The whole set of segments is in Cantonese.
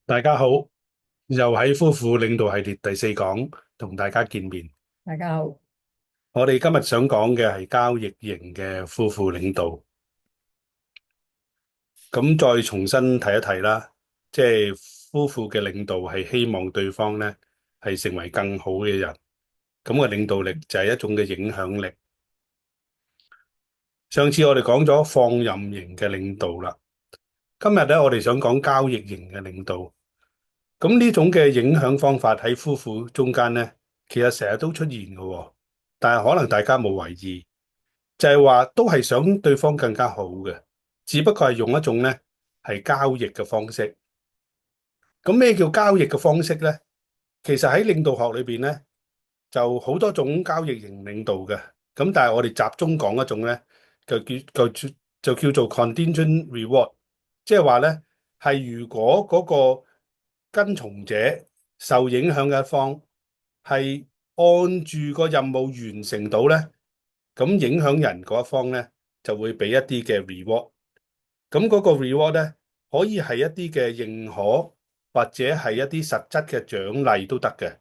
大家好，又喺夫婦領導系列第四講同大家見面。大家好。我哋今日想講嘅係交易型嘅夫婦領導。咁再重新提一提啦，即係夫婦嘅領導係希望對方咧係成為更好嘅人。咁嘅領導力就係一種嘅影響力。上次我哋講咗放任型嘅領導啦，今日咧我哋想講交易型嘅領導。咁呢種嘅影響方法喺夫婦中間咧，其實成日都出現嘅喎，但係可能大家冇為意，就係話都係想對方更加好嘅，只不過係用一種咧係交易嘅方式。咁咩叫交易嘅方式咧？其實喺領導學裏邊咧，就好多種交易型領導嘅。咁但係我哋集中講一種咧，就叫做 contingent reward，即係話咧係如果嗰個跟從者受影響嘅一方係按住個任務完成到咧，咁影響人嗰一方咧就會俾一啲嘅 reward。咁嗰個 reward 咧可以係一啲嘅認可，或者係一啲實質嘅獎勵都得嘅。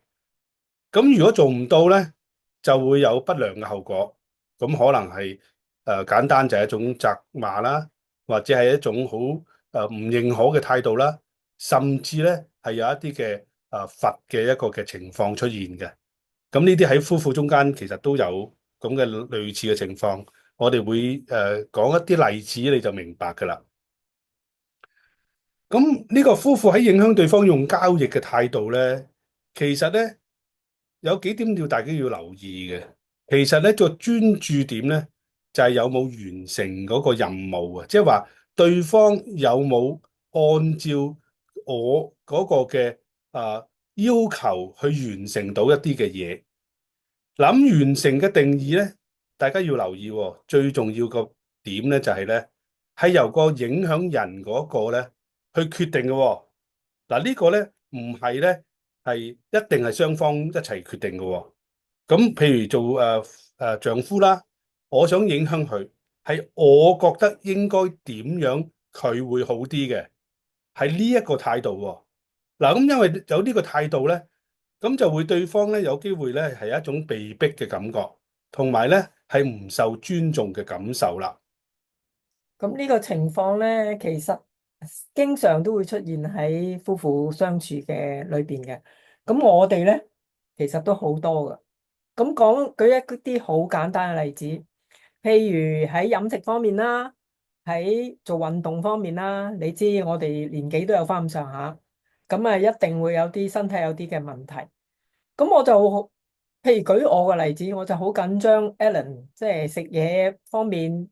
咁如果做唔到咧，就會有不良嘅後果。咁可能係簡單就係一種責罵啦，或者係一種好唔認可嘅態度啦，甚至咧係有一啲嘅罰嘅一個嘅情況出現嘅。咁呢啲喺夫婦中間其實都有咁嘅類似嘅情況。我哋會講一啲例子，你就明白㗎啦。咁呢個夫婦喺影響對方用交易嘅態度咧，其實咧有幾點要大家要留意嘅。其實咧個專注點咧就係有冇完成嗰個任務啊，即係話對方有冇按照我嗰個嘅要求去完成到一啲嘅嘢。諗完成嘅定義咧，大家要留意喎。最重要個點咧就係咧係由個影響人嗰個咧去決定嘅喎。嗱，呢個咧唔係咧係一定係雙方一齊決定嘅喎。咁譬如做丈夫啦，我想影響佢，係我覺得應該點樣佢會好啲嘅，係呢一個態度喎。嗱，咁因為有呢個態度咧，咁就會對方咧有機會咧係一種被逼嘅感覺，同埋咧係唔受尊重嘅感受啦。咁呢個情況咧，其實經常都會出現喺夫婦相處嘅裏邊嘅。咁我哋咧，其實都好多噶。咁舉一啲好簡單嘅例子，譬如喺飲食方面啦，喺做運動方面啦，你知我哋年紀都有翻咁上下，咁啊一定會有啲身體有啲嘅問題。咁我就好譬如舉我個例子，我就好緊張 Alan，即係食嘢方面，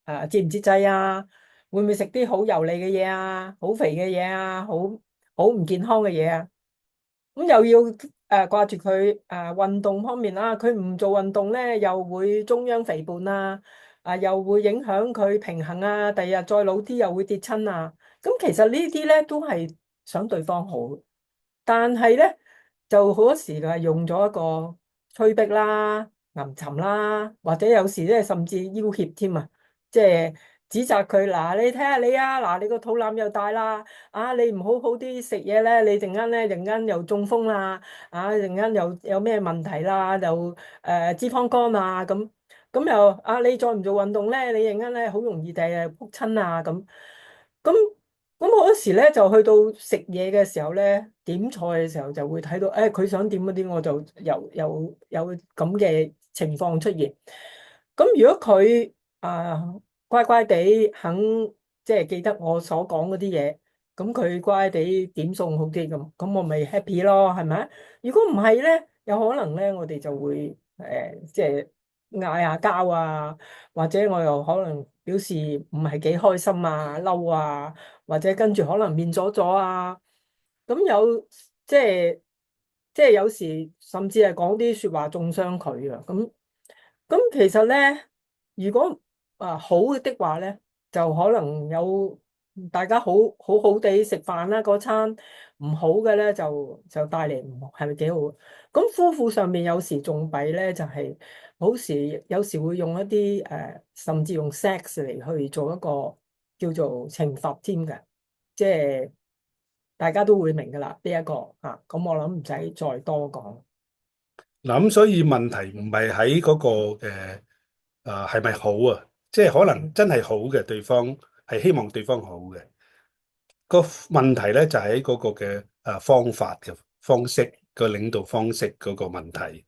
節唔節制啊？會唔會食啲好油膩嘅嘢啊？好肥嘅嘢啊？好唔健康嘅嘢啊？咁又要掛住佢運動方面啦，佢唔做運動咧，又會中央肥胖啊，又會影響佢平衡啊，第二日再老啲又會跌親啊。咁其實呢啲咧都係想對方好，但係咧就好多時就係用咗一個催逼啦、吟沉啦，或者有時咧甚至要挾添啊，即係指責佢嗱，你睇下你啊，嗱你個肚腩又大啦。你唔好好啲食嘢咧，你陣間又中風啦，陣間又有咩問題啦，又脂肪肝啊咁又你再唔做運動咧，你陣間咧好容易撲親啊咁咁好多時咧就去到食嘢嘅時候咧，點菜嘅時候就會睇到，佢想點嗰啲我就有咁嘅情況出現。咁如果佢乖乖地肯即係記得我所講嗰啲嘢。咁佢乖地點餸好啲咁我咪 happy 咯，係咪？如果唔係咧，有可能咧，我哋就會即係嗌下交啊，或者我又可能表示唔係幾開心啊、嬲啊，或者跟住可能面咗咗啊。咁有即係即係有時甚至係講啲説話中傷佢啊。咁其實咧，如果好的話咧，就可能有大家好好地食飯啦，嗰餐唔好嘅咧就帶嚟唔係咪幾好？咁夫婦上面有時仲弊咧，就係、好時有時會用一啲甚至用 sex 嚟去做一個叫做懲罰添嘅，即係。大家都會明噶啦，呢一個嚇，咁我諗唔使再多講。嗱，咁所以問題唔係喺嗰個係咪好啊？即係可能真係好嘅，對方係希望對方好嘅。個問題咧就喺嗰個嘅方法嘅方式，個領導方式嗰個問題。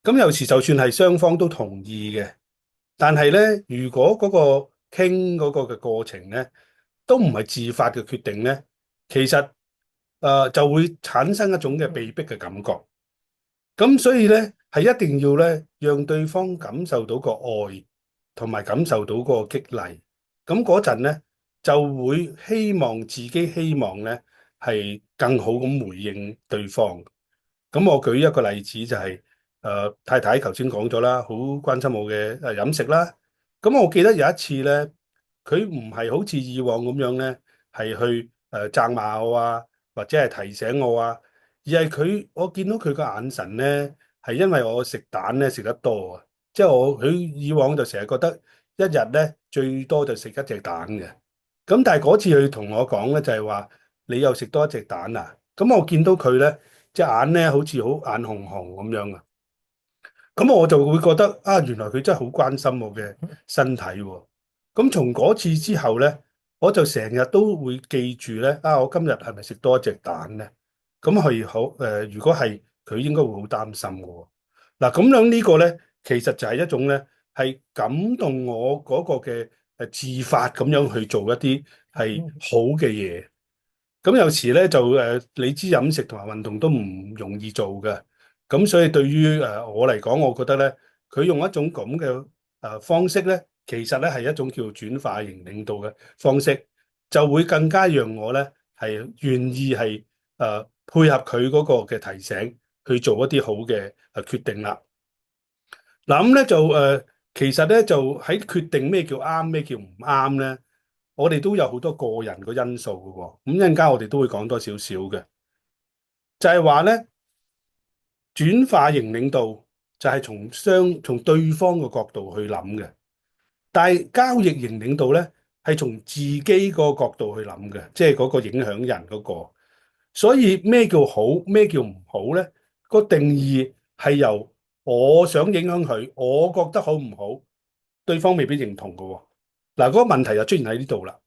咁有時就算係雙方都同意嘅，但係咧，如果嗰個傾嗰個嘅過程咧，都唔係自發嘅決定咧，其實就會產生一種嘅被逼嘅感覺。咁所以咧，係一定要咧，讓對方感受到個愛，同埋感受到個激勵。咁嗰陣咧，就會希望自己希望咧係更好咁回應對方。咁我舉一個例子就係，太太頭先講咗啦，好關心我嘅飲食啦。咁我記得有一次咧，佢唔係好似以往咁樣咧，係去責罵我啊，或者係提醒我啊。而係我見到佢個眼神咧，係因為我食蛋咧食得多啊，即係佢以往就成日覺得一日咧最多就食一隻蛋嘅。咁但係嗰次佢同我講咧，就係話你又食多一隻蛋啊。咁我見到佢咧隻眼咧好似好眼紅紅咁樣啊。咁我就會覺得啊，原來佢真係好關心我嘅身體喎。咁從嗰次之後咧，我就成日都會記住咧，啊，我今日係咪食多一隻蛋咧？咁係好如果係佢應該會好擔心嘅喎。嗱，咁樣呢個咧，其實就係一種咧，係感動我嗰個嘅自發咁樣去做一啲係好嘅嘢。咁有時咧就你知飲食同埋運動都唔容易做嘅。咁所以對於我嚟講，我覺得咧，佢用一種咁嘅方式咧，其實咧係一種叫轉化型領導嘅方式，就會更加讓我咧係願意係配合佢嗰個嘅提醒去做一啲好嘅決定啦。嗱咁咧就其實咧就喺決定咩叫啱，咩叫唔啱咧，我哋都有好多個人個因素嘅喎。咁一陣間我哋都會講多少少嘅，就係話咧。轉化型領導就係從對方嘅角度去諗嘅，但係交易型領導咧係從自己個角度去諗嘅，即係嗰個影響人嗰個。所以咩叫好，咩叫唔好咧？個定義係由我想影響佢，我覺得好唔好，對方未必認同嘅喎。嗱，嗰個問題就出現喺呢度啦。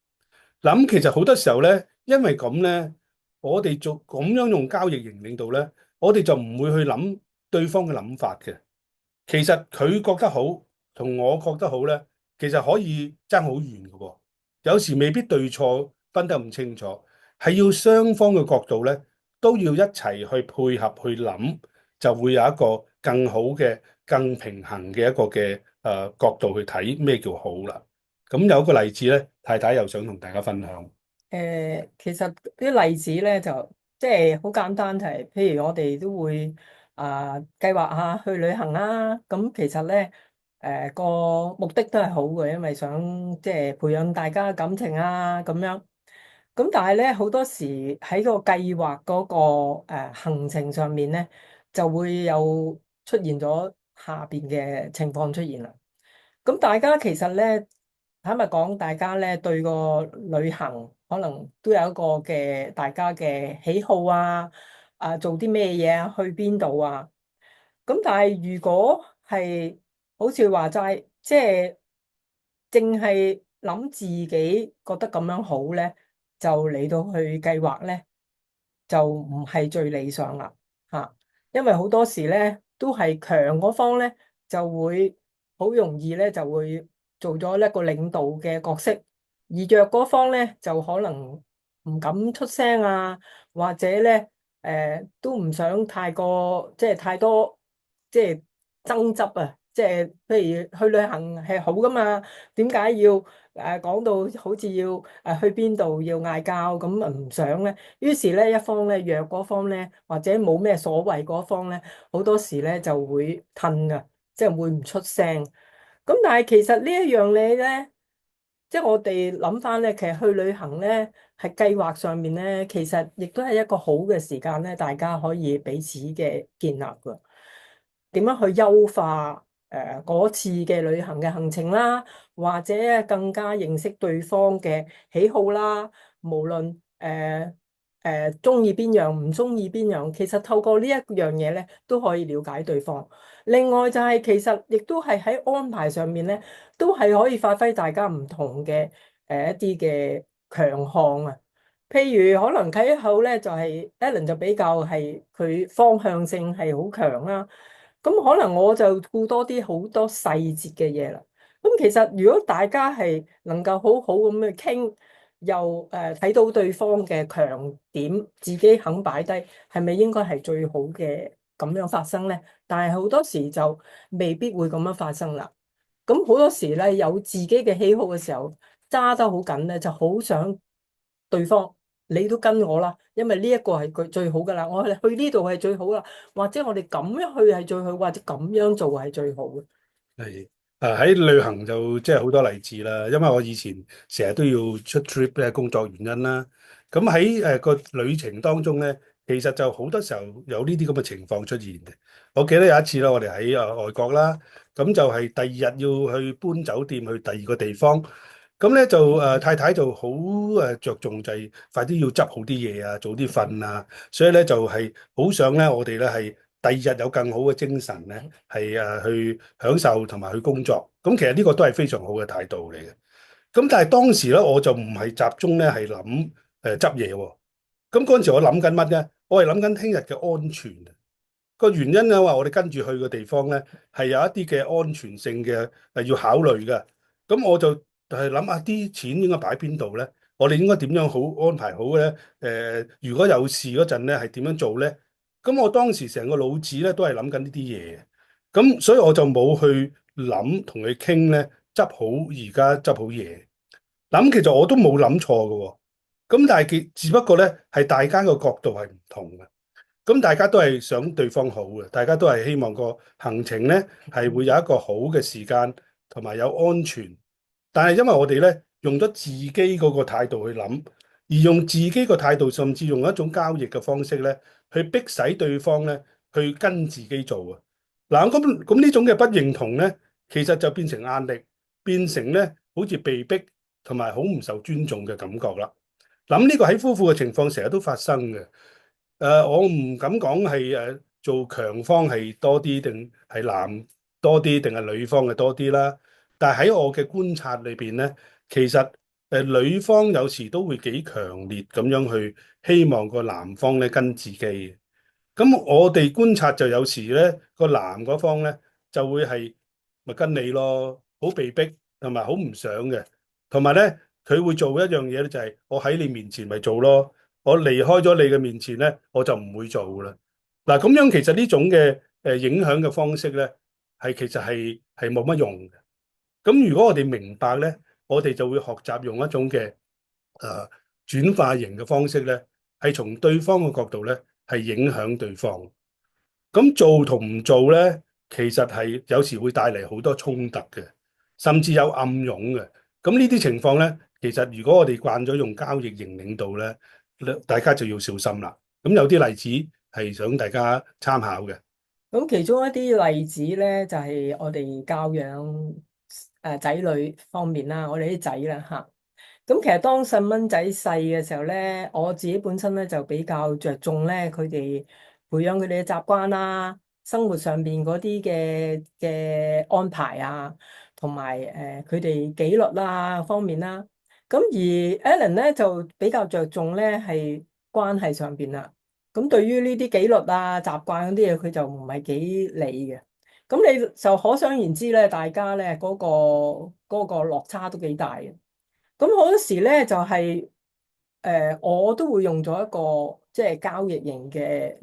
嗱，咁其實好多時候咧，因為咁咧，我哋做咁樣用交易型領導咧，我哋就唔會去諗對方嘅諗法嘅。其實佢覺得好，同我覺得好咧，其實可以爭好遠嘅喎。有時未必對錯分得咁清楚，係要雙方嘅角度咧，都要一齊去配合去諗，就會有一個更好嘅、更平衡嘅一個嘅角度去睇咩叫好啦。咁有一個例子咧，太太又想同大家分享。其實啲例子咧就即係好簡單，就係譬如我哋都會計劃下去旅行啦。咁其實咧個目的都係好嘅，因為想即係培養大家嘅感情啊咁樣。咁但係咧好多時喺個計劃嗰個行程上面咧，就會有出現咗下邊嘅情況出現啦。咁大家其實咧，坦白講，大家咧對個旅行可能都有一個嘅大家嘅喜好啊，做啲咩嘢啊，去邊度啊。咁但係如果係好似話齋，即係淨係諗自己覺得咁樣好咧，就嚟到去計劃咧，就唔係最理想啦嚇。因為好多時咧都係強嗰方咧就會好容易咧就會做咗一個領導嘅角色，而弱嗰方咧就可能唔敢出聲啊，或者咧都唔想太過即係太多即係爭執啊，即係譬如去旅行係好噶嘛，點解要講到好似要去邊度要嗌交咁啊唔想咧？於是咧一方咧弱嗰方咧或者冇咩所謂嗰方咧，好多時咧就會褪噶，即係會唔出聲。咁但係其實呢一樣嘢咧，即係我哋諗翻咧，其實去旅行咧係計劃上面咧，其實亦都係一個好嘅時間咧，大家可以彼此嘅建立噶。點樣去優化嗰次嘅旅行嘅行程啦，或者更加認識對方嘅喜好啦，無論中意邊樣，唔中意邊樣，其實透過呢一樣嘢咧，都可以了解對方。另外就係其實亦都係喺安排上面咧，都係可以發揮大家唔同嘅一啲嘅強項啊。譬如可能啟口咧，就係 Alan 就比較係佢方向性係好強啦。咁可能我就顧多啲好多細節嘅嘢啦。咁其實如果大家係能夠好好咁去傾，又睇到對方嘅強點，自己肯擺低，係咪應該係最好嘅咁樣發生咧？但係好多時就未必會咁樣發生啦。咁好多時咧，有自己嘅喜好嘅時候，揸得好緊咧，就好想對方你都跟我啦，因為呢一個係佢最好噶啦，我哋去呢度係最好啦，或者我哋咁樣去係最好，或者咁樣做係最好嘅。係喺旅行就即係好多例子啦，因為我以前成日都要出 trip 咧，工作原因啦。咁喺個旅程當中咧，其實就好多時候有呢啲咁嘅情況出現嘅。我記得有一次啦，我哋喺外國啦，咁就係第二日要去搬酒店去第二個地方，咁咧就太太就好着重就係快啲要執好啲嘢啊，早啲瞓啊，所以咧就係好想咧我哋咧係第二日有更好嘅精神咧，係去享受同埋去工作。咁其實呢個都係非常好嘅態度嚟嘅。咁但係當時咧我就唔係集中咧係諗執嘢喎。咁嗰陣時我諗緊乜咧？我係諗緊聽日嘅安全。個原因咧話我哋跟住去嘅地方咧係有一啲嘅安全性嘅要考慮嘅。咁我就係諗下啲錢應該擺邊度咧？我哋應該點樣好安排好咧？如果有事嗰陣咧係點樣做咧？咁我當時成個腦子咧都係諗緊呢啲嘢。咁所以我就冇去諗同佢傾咧，執好而家執好嘢。諗其實我都冇諗錯嘅喎。咁但係只不過咧係大家個角度係唔同嘅。咁大家都係想對方好嘅，大家都係希望個行程咧係會有一個好嘅時間同埋有安全。但係因為我哋咧用咗自己嗰個態度去諗，而用自己個態度，甚至用一種交易嘅方式咧，去逼使對方咧去跟自己做啊。嗱，咁呢種嘅不認同咧，其實就變成壓力，變成咧好似被逼同埋好唔受尊重嘅感覺啦。諗呢個喺夫婦嘅情況成日都發生嘅。我唔敢講係做強方係多啲定係男多啲定係女方嘅多啲啦。但係喺我嘅觀察裏邊咧，其實女方有時都會幾強烈咁樣去希望個男方咧跟自己。咁我哋觀察就有時咧個男嗰方咧就會係咪跟你咯，好被逼同埋好唔想嘅，同埋咧佢會做一樣嘢咧就係我喺你面前咪做咯。我離開咗你嘅面前咧，我就唔會做噶啦。嗱，咁樣其實呢種嘅影響嘅方式咧，其實係冇乜用嘅。咁如果我哋明白咧，我哋就會學習用一種嘅誒轉化型嘅方式咧，係從對方嘅角度咧，係影響對方。咁做同唔做咧，其實係有時會帶嚟好多衝突嘅，甚至有暗湧嘅。咁呢啲情況咧，其實如果我哋慣咗用交易型領導咧，大家就要小心啦。咁有啲例子係想大家參考嘅。咁其中一啲例子咧，就係我哋教養仔女方面啦，我哋啲仔啦嚇。咁其實當細蚊仔細嘅時候咧，我自己本身咧就比較着重咧佢哋培養佢哋嘅習慣啦，生活上邊嗰啲嘅安排啊，同埋佢哋紀律啦方面啦。咁而 Alan 咧就比較着重咧係關係上邊啦。咁對於呢啲紀律啊、習慣嗰啲嘢，佢就唔係幾理嘅。咁你就可想而知咧，大家咧嗰個落差都幾大嘅。咁好多時咧就係我都會用咗一個即係交易型嘅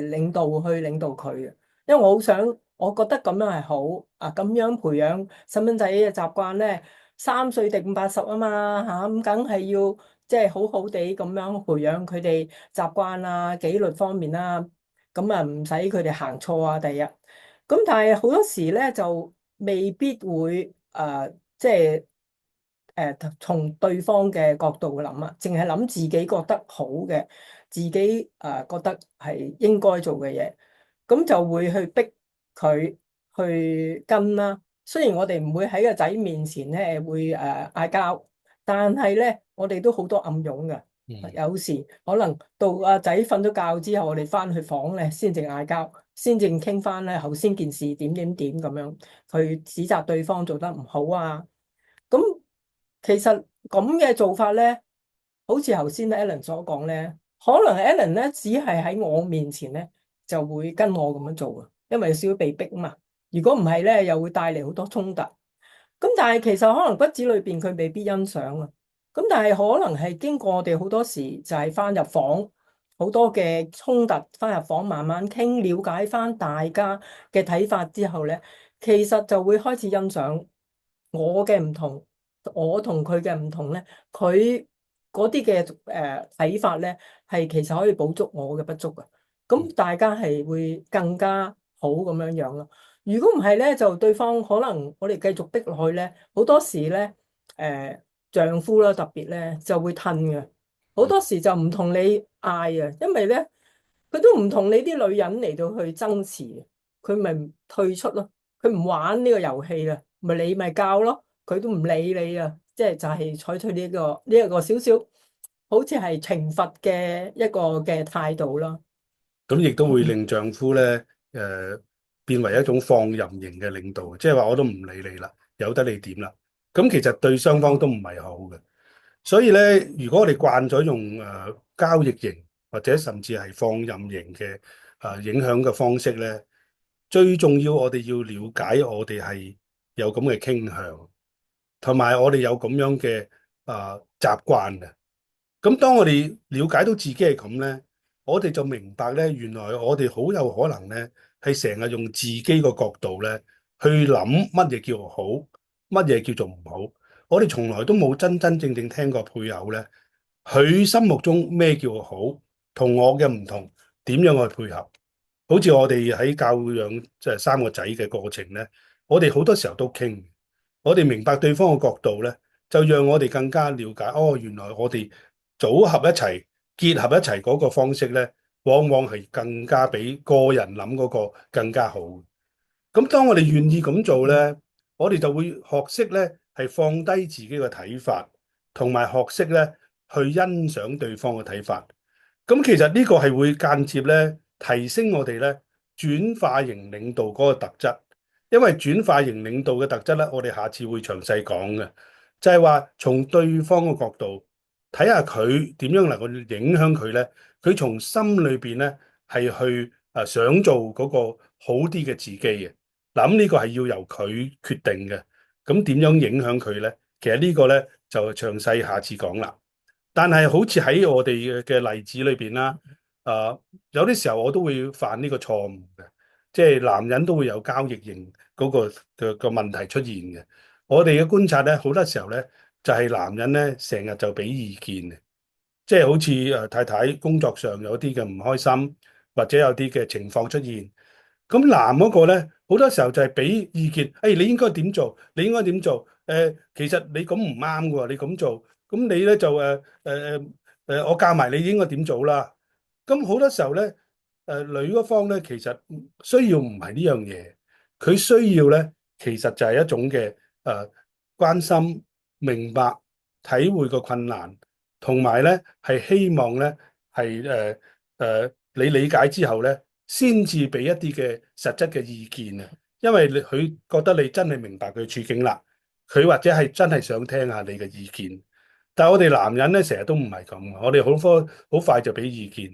領導去領導佢嘅，因為我好想，我覺得咁樣係好啊，咁樣培養細蚊仔嘅習慣咧，3歲定5、80啊嘛嚇，咁梗係要即係好好地咁樣培養佢哋習慣啊、紀律方面啦，咁啊唔使佢哋行錯啊，第一。咁但係好多時咧就未必會即係從對方嘅角度諗啊，淨係諗自己覺得好嘅，自己覺得係應該做嘅嘢，咁就會去逼佢去跟啦。雖然我哋唔會喺個仔面前咧會嗌交，但係咧我哋都好多暗湧嘅。嗯有時可能到阿仔瞓咗覺之後，我哋翻去房咧，先至嗌交，先至傾翻咧頭先件事點點點咁樣，去指責對方做得唔好啊。咁其實咁嘅做法咧，好似頭先 Alan 所講咧，可能 Alan 咧只係喺我面前咧就會跟我咁樣做啊，因為有少少被逼啊嘛。如果唔係咧，又會帶嚟好多衝突。咁但係其實可能骨子裏邊佢未必欣賞啊。咁但係可能係經過我哋好多時就係翻入房，好多嘅衝突，翻入房慢慢傾，了解翻大家嘅睇法之後咧，其實就會開始欣賞我嘅唔同，我同佢嘅唔同咧，佢嗰啲嘅睇法咧，係其實可以補足我嘅不足嘅。咁大家係會更加好咁樣樣咯。如果唔係咧，就對方可能我哋繼續逼落去咧，好多時咧，丈夫啦特別咧就會褪嘅，好多時就唔同你嗌啊，因為咧佢都唔同你啲女人嚟到去爭持，佢咪退出咯，佢唔玩呢個遊戲啦，咪你咪教咯，佢都唔理你啊，即係就係採取呢一個少少好似係懲罰嘅一個嘅態度啦。咁亦都會嗯令丈夫咧變為一種放任型嘅領導，即係話我都唔理你啦，由得你點啦。咁其實對雙方都唔係好嘅。所以咧，如果我哋慣咗用交易型或者甚至係放任型嘅影響嘅方式咧，最重要我哋要了解我哋係有咁嘅傾向，同埋我哋有咁樣嘅習慣嘅。咁當我哋了解到自己係咁咧，我哋就明白咧，原來我哋好有可能咧係成日用自己個角度咧去諗乜嘢叫好，乜嘢叫做唔好。我哋從來都冇真真正正聽過配偶咧，佢心目中咩叫好，同我嘅唔同，點樣去配合？好似我哋喺教養即係三個仔嘅過程咧，我哋好多時候都傾，我哋明白對方嘅角度咧，就讓我哋更加了解。哦，原來我哋組合一齊、結合一齊嗰個方式咧，往往係更加比個人諗嗰個更加好。咁當我哋願意咁做咧，我哋就會學識咧係放低自己嘅睇法，同埋學識咧去欣賞對方嘅睇法。咁其實呢個係會間接咧提升我哋咧轉化型領導嗰個特質。因為轉化型領導嘅特質咧，我哋下次會詳細講嘅，就係話從對方嘅角度睇下佢點樣能夠影響佢咧，佢從心裏邊咧係去想做嗰個好啲嘅自己嘅。嗱，咁呢個係要由佢決定嘅。咁點樣影響佢咧？其實呢個咧就詳細下次講啦。但係好似喺我哋嘅例子裏邊啦，有啲時候我都會犯呢個錯誤嘅，即係男人都會有交易型嗰個問題出現嘅。我哋嘅觀察咧，好多時候咧就係男人咧成日就俾意見嘅，即係好似太太工作上有啲嘅唔開心，或者有啲嘅情況出現。咁男嗰個咧，好多時候就係俾意見，誒、你應該點做？你應該點做？其實你咁唔啱嘅喎，你咁做，咁你咧就我教埋你應該點做啦。咁好多時候咧，女嗰方咧，其實需要唔係呢樣嘢，佢需要咧，其實就係一種嘅關心、明白、體會個困難，同埋咧係希望咧係你理解之後咧。先至俾一啲嘅實質嘅意見啊，因為佢覺得你真係明白佢處境啦，佢或者係真係想聽下你嘅意見。但係我哋男人咧，成日都唔係咁，我哋好快就俾意見。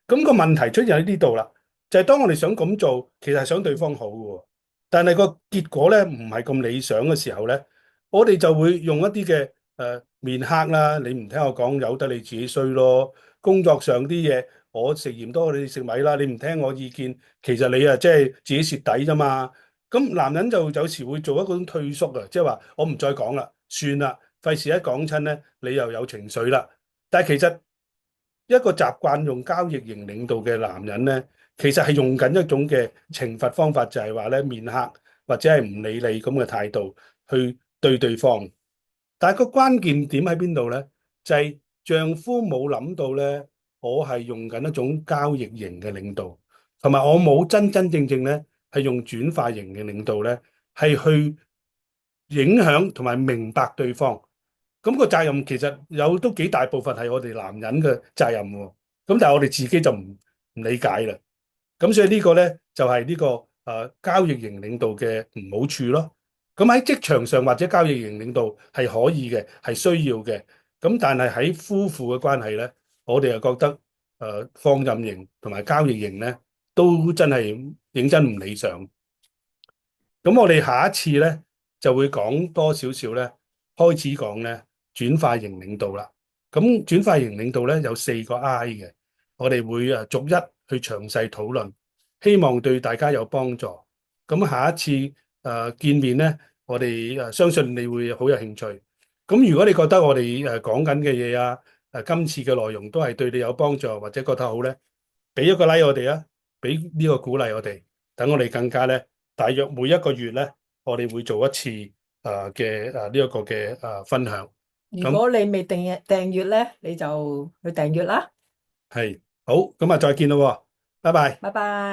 咁個問題出現喺呢度啦，就係當我哋想咁做，其實係想對方好嘅，但係個結果咧唔係咁理想嘅時候咧，我哋就會用一啲嘅面黑啦，你唔聽我講，由得你自己衰咯。工作上啲嘢，我食鹽多，你食米啦。你唔聽我意見，其實你啊即係自己蝕底啫嘛。咁男人就有時會做一種退縮啊，即係話我唔再講啦，算啦，費事一講親咧，你又有情緒啦。但係其實一個習慣用交易型領導嘅男人咧，其實係用緊一種嘅懲罰方法，就係話咧面黑或者係唔理你咁嘅態度去對對方。但係個關鍵點喺邊度咧？就係丈夫冇諗到咧，我係用緊一種交易型嘅領導，同埋我冇真真正正咧係用轉化型嘅領導咧，係去影響同埋明白對方。咁個責任其實有都幾大部分係我哋男人嘅責任喎。咁但係我哋自己就唔理解啦。咁所以呢個咧就係呢個交易型領導嘅唔好處咯。咁喺職場上或者交易型領導係可以嘅，係需要嘅。咁但係喺夫婦嘅關係咧，我哋又覺得放任型同埋交易型咧都真係認真唔理想。咁我哋下一次咧就會講多少少咧，開始講咧轉化型領導啦。咁轉化型領導咧有4個I嘅，我哋會逐一去詳細討論，希望對大家有幫助。咁下一次見面咧，我哋相信你會好有興趣。咁如果你覺得我哋講緊嘅嘢啊，今次嘅內容都係對你有幫助或者覺得好咧，俾一個 like 我哋啊，俾呢個鼓勵我哋，等我哋更加咧。大約每一個月咧，我哋會做一次嘅呢一個嘅分享。咁如果你未訂閱咧，你就去訂閱啦。係好，咁啊再見咯喎，拜拜。拜拜。